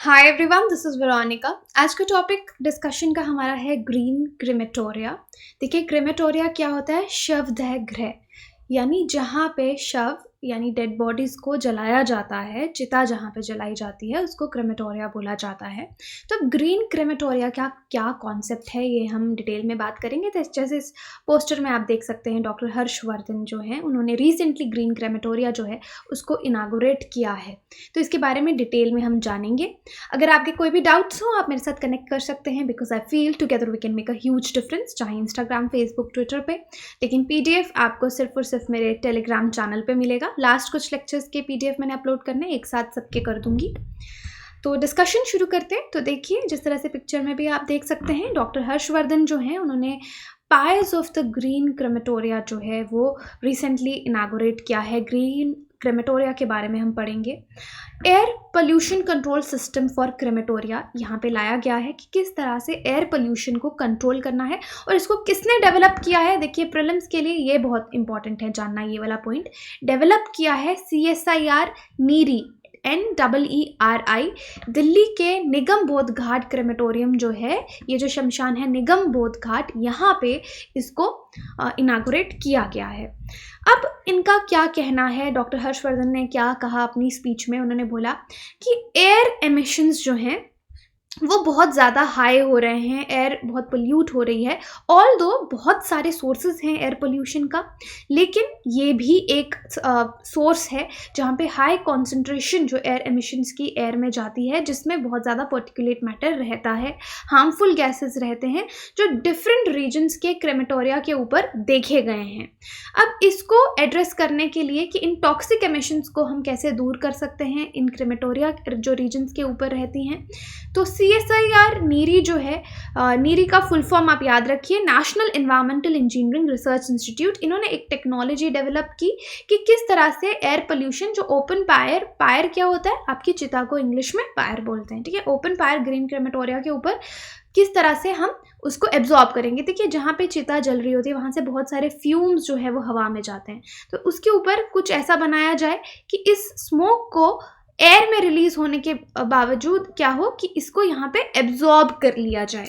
Hi everyone, this is Veronica. आज का topic discussion का हमारा है ग्रीन क्रिमेटोरिया। देखिए, क्रिमेटोरिया क्या होता है? शवदह गृह, यानी जहाँ पे शव यानी डेड बॉडीज़ को जलाया जाता है, चिता जहाँ पे जलाई जाती है उसको क्रिमेटोरिया बोला जाता है। तो ग्रीन क्रिमेटोरिया क्या क्या कॉन्सेप्ट है, ये हम डिटेल में बात करेंगे। तो जैसे इस पोस्टर में आप देख सकते हैं, डॉक्टर हर्षवर्धन जो हैं उन्होंने रिसेंटली ग्रीन क्रिमेटोरिया जो है उसको इनागोरेट किया है। तो इसके बारे में डिटेल में हम जानेंगे। अगर आपके कोई भी डाउट्स हो आप मेरे साथ कनेक्ट कर सकते हैं, because I feel together we can make a huge difference, चाहे इंस्टाग्राम, फेसबुक, ट्विटर पे। लेकिन पीडीएफ आपको सिर्फ और सिर्फ मेरे टेलीग्राम चैनल पे मिलेगा। लास्ट कुछ लेक्चर्स के पीडीएफ मैंने अपलोड करने, एक साथ सबके कर दूंगी। तो डिस्कशन शुरू करते हैं। तो देखिए, जिस तरह से पिक्चर में भी आप देख सकते हैं, डॉक्टर हर्षवर्धन जो हैं उन्होंने पायर्स ऑफ द ग्रीन क्रिमेटोरिया जो है वो रिसेंटली इनागोरेट किया है। ग्रीन क्रिमेटोरिया के बारे में हम पढ़ेंगे। Air pollution control system for crematoria यहाँ पे लाया गया है कि किस तरह से एयर पोल्यूशन को कंट्रोल करना है और इसको किसने डेवलप किया है। देखिए, प्रीलिम्स के लिए ये बहुत इंपॉर्टेंट है जानना, ये वाला पॉइंट। डेवलप किया है CSIR नीरी, NEERI, दिल्ली के निगम बोध घाट क्रेमेटोरियम जो है, ये जो शमशान है निगम बोध घाट, यहाँ पे इसको इनागोरेट किया गया है। अब इनका क्या कहना है, डॉक्टर हर्षवर्धन ने क्या कहा अपनी स्पीच में? उन्होंने बोला कि एयर एमिशंस जो हैं वो बहुत ज़्यादा हाई हो रहे हैं, एयर बहुत पोल्यूट हो रही है। ऑल दो बहुत सारे सोर्सेज हैं एयर पोल्यूशन का, लेकिन ये भी एक सोर्स है जहाँ पे हाई कॉन्सेंट्रेशन जो एयर एमिशंस की एयर में जाती है, जिसमें बहुत ज़्यादा पर्टिकुलेट मैटर रहता है, हार्मफुल गैसेस रहते हैं, जो डिफरेंट रीजन्स के क्रेमेटोरिया के ऊपर देखे गए हैं। अब इसको एड्रेस करने के लिए कि इन टॉक्सिक एमिशंस को हम कैसे दूर कर सकते हैं इन क्रेमेटोरिया जो रीजन्स के ऊपर रहती हैं, तो CSIR नीरी जो है, नीरी का फुल फॉर्म आप याद रखिए, national environmental engineering research institute. इन्होंने एक टेक्नोलॉजी डेवलप की कि किस तरह से एयर पोल्यूशन जो ओपन पायर, पायर क्या होता है, आपकी चिता को इंग्लिश में पायर बोलते हैं, ठीक है, ओपन पायर ग्रीन क्रेमेटोरिया के ऊपर किस तरह से हम उसको एब्जॉर्ब करेंगे। देखिए, जहाँ पे चिता जल रही होती है वहाँ से बहुत सारे फ्यूम्स जो है वो हवा में जाते हैं, तो उसके ऊपर कुछ ऐसा बनाया जाए कि इस स्मोक को एयर में रिलीज होने के बावजूद क्या हो कि इसको यहाँ पे एब्जॉर्ब कर लिया जाए।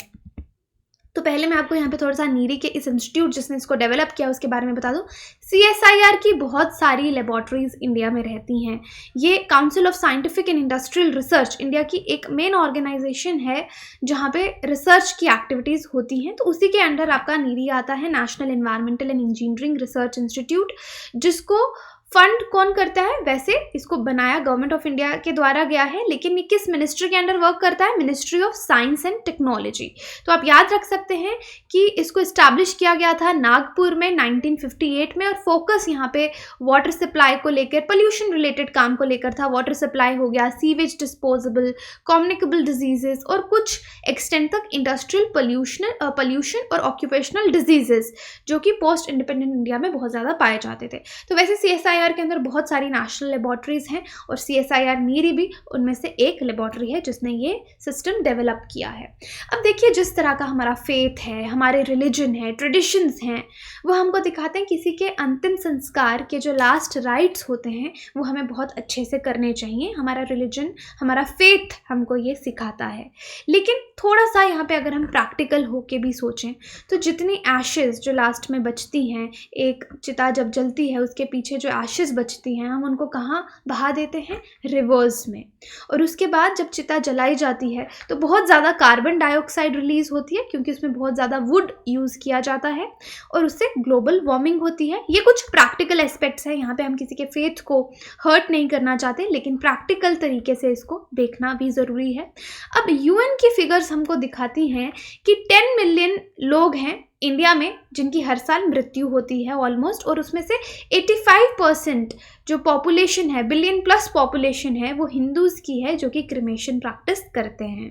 तो पहले मैं आपको यहाँ पे थोड़ा सा नीरी के इस इंस्टीट्यूट जिसने इसको डेवलप किया उसके बारे में बता दूँ। CSIR की बहुत सारी लेबॉर्ट्रीज इंडिया में रहती हैं। ये council of scientific and industrial research India की एक मेन ऑर्गेनाइजेशन है जहाँ पे रिसर्च की एक्टिविटीज़ होती हैं। तो उसी के अंडर आपका नीरी आता है, national environmental and engineering research institute, जिसको फंड कौन करता है? वैसे इसको बनाया गवर्नमेंट ऑफ इंडिया के द्वारा गया है, लेकिन ये किस मिनिस्ट्री के अंडर वर्क करता है? Ministry of science and technology. तो आप याद रख सकते हैं कि इसको इस्टेब्लिश किया गया था नागपुर में 1958 में, और फोकस यहाँ पे वाटर सप्लाई को लेकर, पोल्यूशन रिलेटेड काम को लेकर था। वाटर सप्लाई हो गया, सीवेज डिस्पोजेबल, कम्युनिकेबल डिजीजेस और कुछ एक्सटेंट तक इंडस्ट्रियल पोल्यूशन और ऑक्यूपेशनल डिजीजेस जो कि पोस्ट इंडिपेंडेंट इंडिया में बहुत ज़्यादा पाए जाते थे। तो वैसे CSIR के अंदर बहुत सारी नेशनल लेबॉर्ट्रीज हैं और CSIR नीरी भी उनमें से एक लेबॉर्ट्री है जिसने ये सिस्टम डेवलप किया है। अब देखिए, जिस तरह का हमारा फेथ है, हमारे रिलीजन है, ट्रेडिशंस हैं, वो हमको दिखाते हैं किसी के अंतिम संस्कार के जो लास्ट राइट्स होते हैं वो हमें बहुत अच्छे से करने चाहिए। हमारा रिलीजन, हमारा फेथ हमको ये सिखाता है। लेकिन थोड़ा सा यहाँ पे अगर हम प्रैक्टिकल होके भी सोचें तो जितनी एशेज़ जो लास्ट में बचती हैं, एक चिता जब जलती है उसके पीछे जो एशेज़ बचती हैं, हम उनको कहाँ बहा देते हैं? रिवर्स में। और उसके बाद जब चिता जलाई जाती है तो बहुत ज़्यादा कार्बन डाइऑक्साइड रिलीज़ होती है, क्योंकि उसमें बहुत ज़्यादा वुड यूज़ किया जाता है और उससे ग्लोबल वार्मिंग होती है। ये कुछ प्रैक्टिकल एस्पेक्ट्स हैं। यहाँ पे हम किसी के फेथ को हर्ट नहीं करना चाहते, लेकिन प्रैक्टिकल तरीके से इसको देखना भी ज़रूरी है। अब UN की फिगर्स हमको दिखाती हैं कि 10 मिलियन लोग हैं इंडिया में जिनकी हर साल मृत्यु होती है ऑलमोस्ट, और उसमें से 85% जो पॉपुलेशन है, बिलियन प्लस पॉपुलेशन है, वो हिंदूज़ की है जो कि क्रिमेशन प्रैक्टिस करते हैं।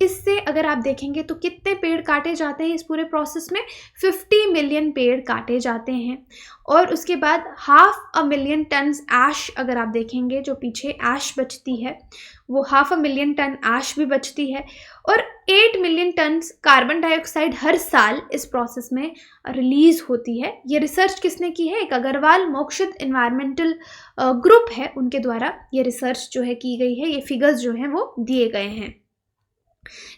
इससे अगर आप देखेंगे तो कितने पेड़ काटे जाते हैं इस पूरे प्रोसेस में? 50 मिलियन पेड़ काटे जाते हैं। और उसके बाद 500,000 टन्स ऐश, अगर आप देखेंगे जो पीछे ऐश बचती है वो 500,000 टन ऐश भी बचती है, और 8 मिलियन टन्स कार्बन डाइऑक्साइड हर साल इस प्रोसेस में रिलीज होती है। ये रिसर्च किसने की है? एक अग्रवाल मोक्षित एनवायरमेंटल ग्रुप है उनके द्वारा ये रिसर्च जो है की गई है, ये फिगर्स जो हैं वो दिए गए हैं।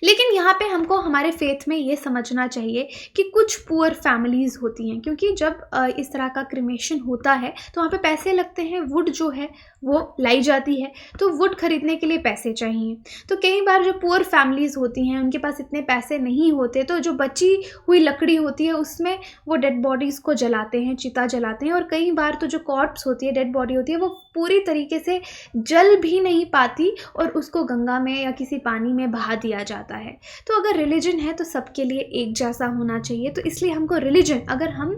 लेकिन यहाँ पे हमको हमारे फेथ में ये समझना चाहिए कि कुछ पुअर फैमिलीज़ होती हैं, क्योंकि जब इस तरह का क्रिमेशन होता है तो वहाँ पे पैसे लगते हैं, वुड जो है वो लाई जाती है, तो वुड खरीदने के लिए पैसे चाहिए। तो कई बार जो पुअर फैमिलीज़ होती हैं उनके पास इतने पैसे नहीं होते, तो जो बची हुई लकड़ी होती है उसमें वो डेड बॉडीज़ को जलाते हैं, चिता जलाते हैं। और कई बार तो जो कॉर्प्स होती है, डेड बॉडी होती है, वो पूरी तरीके से जल भी नहीं पाती और उसको गंगा में या किसी पानी में बहा दिया जाता है। तो अगर रिलीजन है तो सबके लिए एक जैसा होना चाहिए। तो इसलिए हमको रिलीजन, अगर हम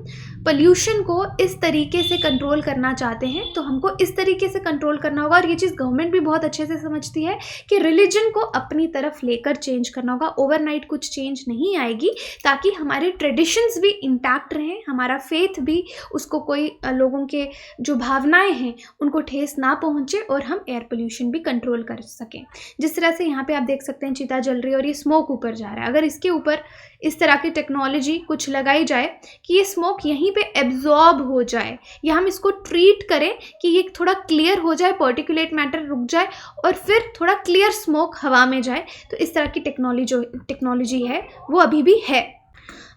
पोल्यूशन को इस तरीके से कंट्रोल करना चाहते हैं तो हमको इस तरीके से कंट्रोल करना होगा। और ये चीज़ गवर्नमेंट भी बहुत अच्छे से समझती है कि रिलीजन को अपनी तरफ लेकर चेंज करना होगा। ओवरनाइट कुछ चेंज नहीं आएगी, ताकि हमारे ट्रेडिशंस भी इंटैक्ट रहें, हमारा फेथ भी, उसको कोई लोगों के जो भावनाएं हैं उनको ठेस ना पहुंचे और हम एयर पोल्यूशन भी कंट्रोल कर सकें। जिस तरह से यहाँ पे आप देख सकते हैं चिता जल रही है और ये स्मोक ऊपर जा रहा है। अगर इसके ऊपर इस तरह की टेक्नोलॉजी कुछ लगाई जाए कि ये स्मोक यहीं पे एब्जॉर्ब हो जाए, या हम इसको ट्रीट करें कि ये थोड़ा क्लियर हो जाए, पार्टिकुलेट मैटर रुक जाए और फिर थोड़ा क्लियर स्मोक हवा में जाए, तो इस तरह की टेक्नोलॉजी है वो अभी भी है।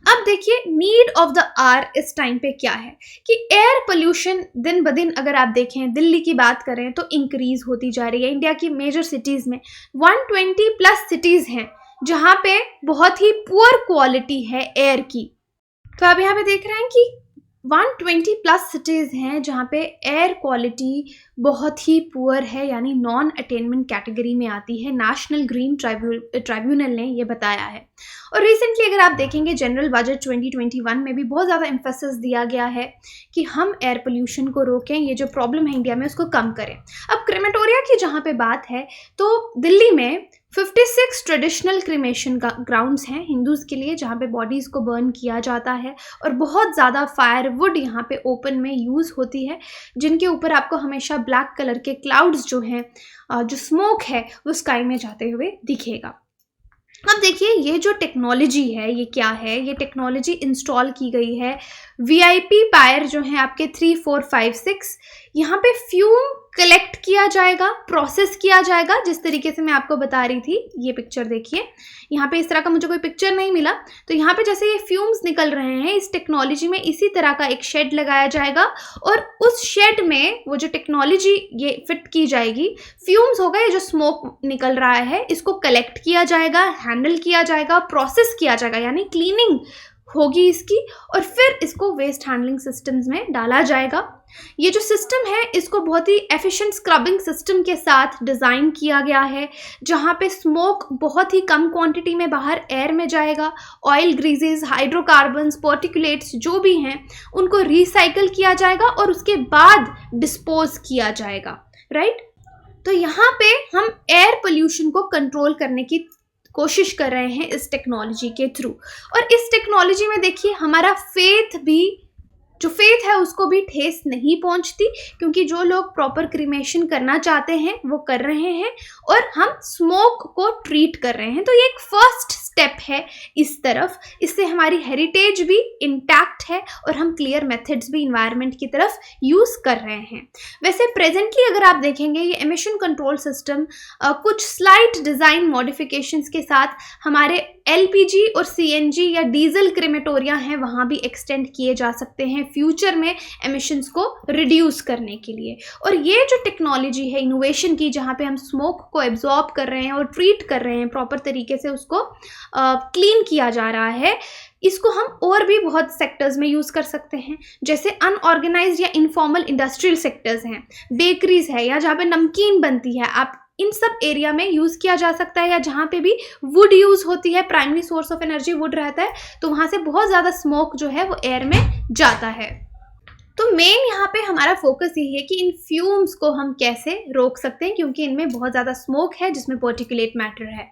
अब देखिए नीड ऑफ द आवर इस टाइम पे क्या है कि एयर पोल्यूशन दिन ब दिन, अगर आप देखें दिल्ली की बात करें तो इंक्रीज होती जा रही है। इंडिया की मेजर सिटीज़ में 120 प्लस सिटीज़ हैं जहाँ पे बहुत ही पुअर क्वालिटी है एयर की। तो आप यहाँ पे देख रहे हैं कि 120 प्लस सिटीज़ हैं जहाँ पे एयर क्वालिटी बहुत ही पुअर है, यानी नॉन अटेनमेंट कैटेगरी में आती है। नेशनल ग्रीन ट्राइब्यूनल ने ये बताया है। और रिसेंटली अगर आप देखेंगे जनरल बजट 2021 में भी बहुत ज़्यादा एम्फेसिस दिया गया है कि हम एयर पोल्यूशन को रोकें, ये जो प्रॉब्लम है इंडिया में उसको कम करें। अब क्रेमेटोरिया की जहाँ पे बात है तो दिल्ली में 56 ट्रेडिशनल क्रिमेशन ग्राउंड्स हैं हिंदूज़ के लिए, जहाँ पे बॉडीज़ को बर्न किया जाता है। और बहुत ज़्यादा फायरवुड यहाँ पे ओपन में यूज़ होती है, जिनके ऊपर आपको हमेशा ब्लैक कलर के क्लाउड्स जो हैं, जो स्मोक है वो स्काई में जाते हुए दिखेगा। अब देखिए ये जो टेक्नोलॉजी है ये क्या है, ये टेक्नोलॉजी इंस्टॉल की गई है वीआईपी पायर जो है आपके 3, 4, 5, 6। यहाँ पे फ्यूम कलेक्ट किया जाएगा, प्रोसेस किया जाएगा, जिस तरीके से मैं आपको बता रही थी। ये पिक्चर देखिए, यहाँ पे इस तरह का मुझे कोई पिक्चर नहीं मिला, तो यहाँ पे जैसे ये फ्यूम्स निकल रहे हैं, इस टेक्नोलॉजी में इसी तरह का एक शेड लगाया जाएगा और उस शेड में वो जो टेक्नोलॉजी ये फिट की जाएगी, फ्यूम्स हो गए, जो स्मोक निकल रहा है इसको कलेक्ट किया जाएगा, हैंडल किया जाएगा, प्रोसेस किया जाएगा, यानी क्लीनिंग होगी इसकी, और फिर इसको वेस्ट हैंडलिंग सिस्टम्स में डाला जाएगा। ये जो सिस्टम है इसको बहुत ही एफिशिएंट स्क्रबिंग सिस्टम के साथ डिज़ाइन किया गया है, जहाँ पे स्मोक बहुत ही कम क्वांटिटी में बाहर एयर में जाएगा। ऑयल, ग्रीजेस, हाइड्रोकार्बन्स, पार्टिकुलेट्स जो भी हैं उनको रिसाइकल किया जाएगा और उसके बाद डिस्पोज किया जाएगा, राइट। तो यहाँ पे हम एयर पोल्यूशन को कंट्रोल करने की कोशिश कर रहे हैं इस टेक्नोलॉजी के थ्रू। और इस टेक्नोलॉजी में देखिए हमारा फेथ भी, जो फेथ है उसको भी ठेस नहीं पहुंचती, क्योंकि जो लोग प्रॉपर क्रीमेशन करना चाहते हैं वो कर रहे हैं और हम स्मोक को ट्रीट कर रहे हैं। तो ये एक फर्स्ट स्टेप है इस तरफ, इससे हमारी हेरिटेज भी इंटैक्ट है और हम क्लियर मेथड्स भी इन्वायरमेंट की तरफ यूज़ कर रहे हैं। वैसे प्रेजेंटली अगर आप देखेंगे ये एमिशन कंट्रोल सिस्टम कुछ स्लाइट डिज़ाइन मॉडिफिकेशंस के साथ हमारे एलपीजी और सीएनजी या डीजल क्रेमेटोरिया हैं वहाँ भी एक्सटेंड किए जा सकते हैं फ्यूचर में एमिशंस को रिड्यूस करने के लिए। और ये जो टेक्नोलॉजी है इनोवेशन की, जहाँ पे हम स्मोक को एब्जॉर्ब कर रहे हैं और ट्रीट कर रहे हैं, प्रॉपर तरीके से उसको क्लीन किया जा रहा है, इसको हम और भी बहुत सेक्टर्स में यूज़ कर सकते हैं। जैसे अनऑर्गेनाइज्ड या इनफॉर्मल इंडस्ट्रियल सेक्टर्स हैं, बेकरीज है, या जहाँ पे नमकीन बनती है, आप इन सब एरिया में यूज़ किया जा सकता है। या जहाँ पे भी वुड यूज़ होती है, primary source of energy would रहता है, तो वहाँ से बहुत ज़्यादा स्मोक जो है वो एयर में जाता है। तो मेन यहाँ पे हमारा फोकस यही है कि इन फ्यूम्स को हम कैसे रोक सकते हैं, क्योंकि इनमें बहुत ज़्यादा स्मोक है जिसमें पार्टिकुलेट मैटर है।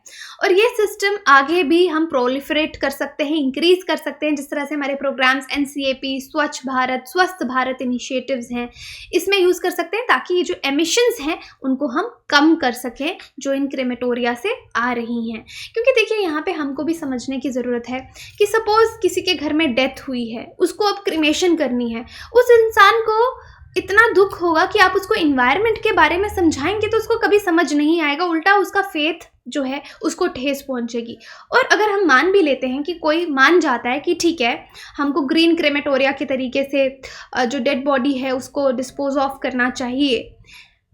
और ये सिस्टम आगे भी हम प्रोलिफरेट कर सकते हैं, इंक्रीज कर सकते हैं, जिस तरह से हमारे प्रोग्राम्स एनसीएपी, स्वच्छ भारत, स्वस्थ भारत इनिशिएटिव्स हैं, इसमें यूज़ कर सकते हैं, ताकि ये जो एमिशंस हैं उनको हम कम कर सकें जो इन क्रेमेटोरिया से आ रही हैं। क्योंकि देखिए यहाँ पे हमको भी समझने की ज़रूरत है कि सपोज़ किसी के घर में डेथ हुई है, उसको अब क्रीमेशन करनी है, उस इंसान को इतना दुख होगा कि आप उसको इन्वायरमेंट के बारे में समझाएंगे तो उसको कभी समझ नहीं आएगा, उल्टा उसका फेथ जो है उसको ठेस पहुंचेगी। और अगर हम मान भी लेते हैं कि कोई मान जाता है कि ठीक है हमको ग्रीन क्रेमेटोरिया के तरीके से जो डेड बॉडी है उसको डिस्पोज ऑफ करना चाहिए,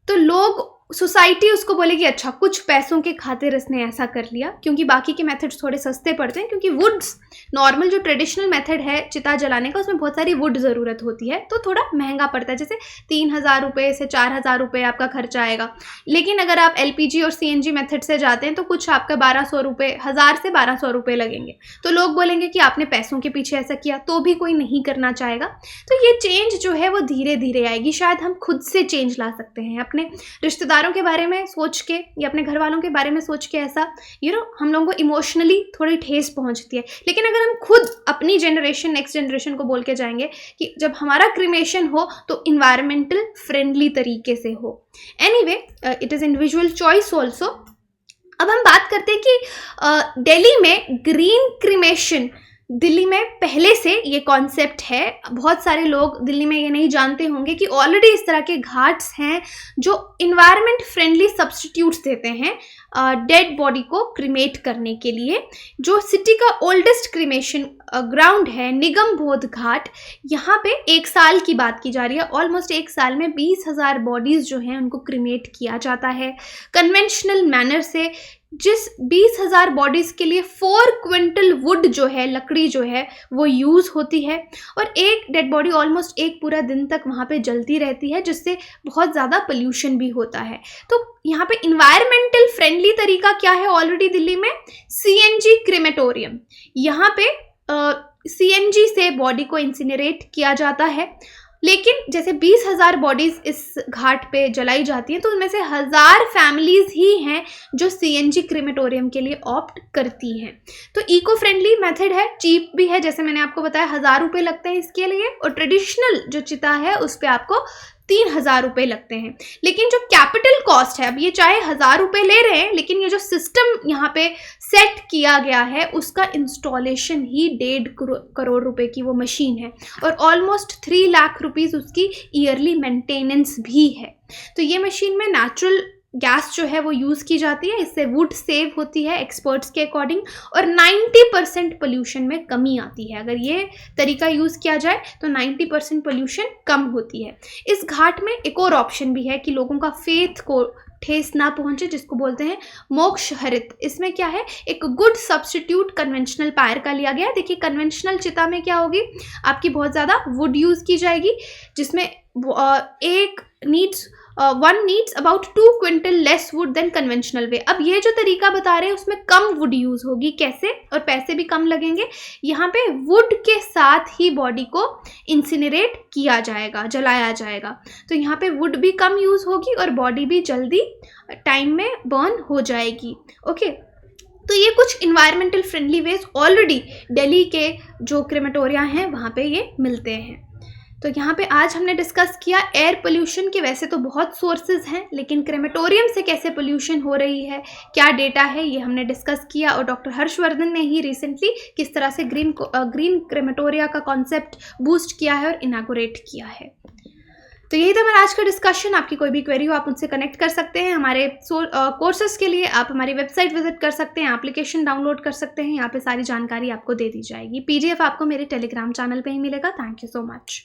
तो लोग, सोसाइटी उसको बोलेगी अच्छा कुछ पैसों के खातिर इसने ऐसा कर लिया, क्योंकि बाकी के मेथड्स थोड़े सस्ते पड़ते हैं, क्योंकि वुड्स नॉर्मल जो ट्रेडिशनल मेथड है चिता जलाने का उसमें बहुत सारी वुड ज़रूरत होती है, तो थोड़ा महंगा पड़ता है, जैसे 3,000 रुपये से 4,000 रुपये आपका खर्चा आएगा। लेकिन अगर आप LPG और CNG मेथड से जाते हैं तो कुछ आपका 1,200 रुपये, 1,000 से 1,200 रुपये लगेंगे। तो लोग बोलेंगे कि आपने पैसों के पीछे ऐसा किया, तो भी कोई नहीं करना चाहेगा। तो ये चेंज जो है वो धीरे धीरे आएगी। शायद हम खुद से चेंज ला सकते हैं, अपने रिश्तेदारों के बारे में सोच के या अपने घर वालों के बारे में सोच के, ऐसा हम लोगों को इमोशनली थोड़ी ठेस पहुंचती है। लेकिन अगर हम खुद अपनी जनरेशन, नेक्स्ट जनरेशन को बोल के जाएंगे कि जब हमारा क्रिमेशन हो तो इन्वायरमेंटल फ्रेंडली तरीके से हो। Anyway, it is individual choice also. अब हम बात करते हैं कि दिल्ली में ग्रीन क्रिमेशन, दिल्ली में पहले से ये कॉन्सेप्ट है। बहुत सारे लोग दिल्ली में ये नहीं जानते होंगे कि ऑलरेडी इस तरह के घाट्स हैं जो इन्वायरमेंट फ्रेंडली सब्स्टिट्यूट्स देते हैं डेड बॉडी को क्रिमेट करने के लिए। जो सिटी का ओल्डेस्ट क्रिमेशन ग्राउंड है निगम बोध घाट, यहाँ पे 1 साल की बात की जा रही है, ऑलमोस्ट 1 साल में 20,000 बॉडीज़ जो हैं उनको क्रिमेट किया जाता है कन्वेंशनल मैनर से, जिस 20,000 बॉडीज़ के लिए 4 क्विंटल वुड जो है, लकड़ी जो है वो यूज़ होती है। और एक डेड बॉडी ऑलमोस्ट एक पूरा दिन तक वहाँ पे जलती रहती है, जिससे बहुत ज़्यादा पोल्यूशन भी होता है। तो यहाँ पे इन्वायरमेंटल फ्रेंडली तरीका क्या है ऑलरेडी दिल्ली में? CNG crematorium. यहाँ पे CNG से बॉडी को इंसिनरेट किया जाता है। लेकिन जैसे 20,000 बॉडीज़ इस घाट पे जलाई जाती हैं, तो उनमें से 1,000 फैमिलीज़ ही हैं जो CNG क्रेमेटोरियम के लिए ऑप्ट करती हैं। तो इको फ्रेंडली मेथड है, चीप भी है, जैसे मैंने आपको बताया 1,000 रुपये लगते हैं इसके लिए, और ट्रेडिशनल जो चिता है उस पर आपको 3,000 रुपये लगते हैं। लेकिन जो कैपिटल कॉस्ट है, अब ये चाहे 1,000 रुपये ले रहे हैं, लेकिन ये जो सिस्टम यहाँ पे सेट किया गया है उसका इंस्टॉलेशन ही 1.5 करोड़ रुपए की वो मशीन है, और ऑलमोस्ट 3 लाख रुपीज़ उसकी ईयरली मेंटेनेंस भी है। तो ये मशीन में नेचुरल गैस जो है वो यूज़ की जाती है, इससे वुड सेव होती है एक्सपर्ट्स के अकॉर्डिंग, और 90% पोल्यूशन में कमी आती है। अगर ये तरीका यूज़ किया जाए तो 90% पोल्यूशन कम होती है। इस घाट में एक और ऑप्शन भी है कि लोगों का फेथ को ठेस ना पहुंचे, जिसको बोलते हैं मोक्ष हरित। इसमें क्या है, एक गुड सब्स्टिट्यूट कन्वेंशनल फायर का लिया गया है। देखिए कन्वेंशनल चिता में क्या होगी, आपकी बहुत ज़्यादा वुड यूज़ की जाएगी, जिसमें one needs about 2 quintal less wood than conventional way. अब ये जो तरीका बता रहे हैं उसमें कम वुड यूज़ होगी, कैसे, और पैसे भी कम लगेंगे। यहाँ पे वुड के साथ ही बॉडी को इंसिनरेट किया जाएगा, जलाया जाएगा, तो यहाँ पे वुड भी कम यूज़ होगी और बॉडी भी जल्दी टाइम में बर्न हो जाएगी। ओके, तो ये कुछ environmental friendly ways already Delhi के जो क्रेमेटोरिया हैं वहाँ पे ये मिलते हैं। तो यहाँ पे आज हमने डिस्कस किया एयर पोल्यूशन के। वैसे तो बहुत सोर्सेज हैं, लेकिन क्रेमेटोरियम से कैसे पोल्यूशन हो रही है, क्या डेटा है, ये हमने डिस्कस किया। और डॉक्टर हर्षवर्धन ने ही रिसेंटली किस तरह से ग्रीन क्रेमेटोरिया का कॉन्सेप्ट बूस्ट किया है और इनागोरेट किया है। तो यही था हमारा आज का डिस्कशन। आपकी कोई भी क्वेरी हो आप मुझसे कनेक्ट कर सकते हैं। हमारे कोर्सेज के लिए आप हमारी वेबसाइट विजिट कर सकते हैं, एप्लीकेशन डाउनलोड कर सकते हैं, यहाँ पे सारी जानकारी आपको दे दी जाएगी। PDF आपको मेरे टेलीग्राम चैनल पे ही मिलेगा। Thank you so much.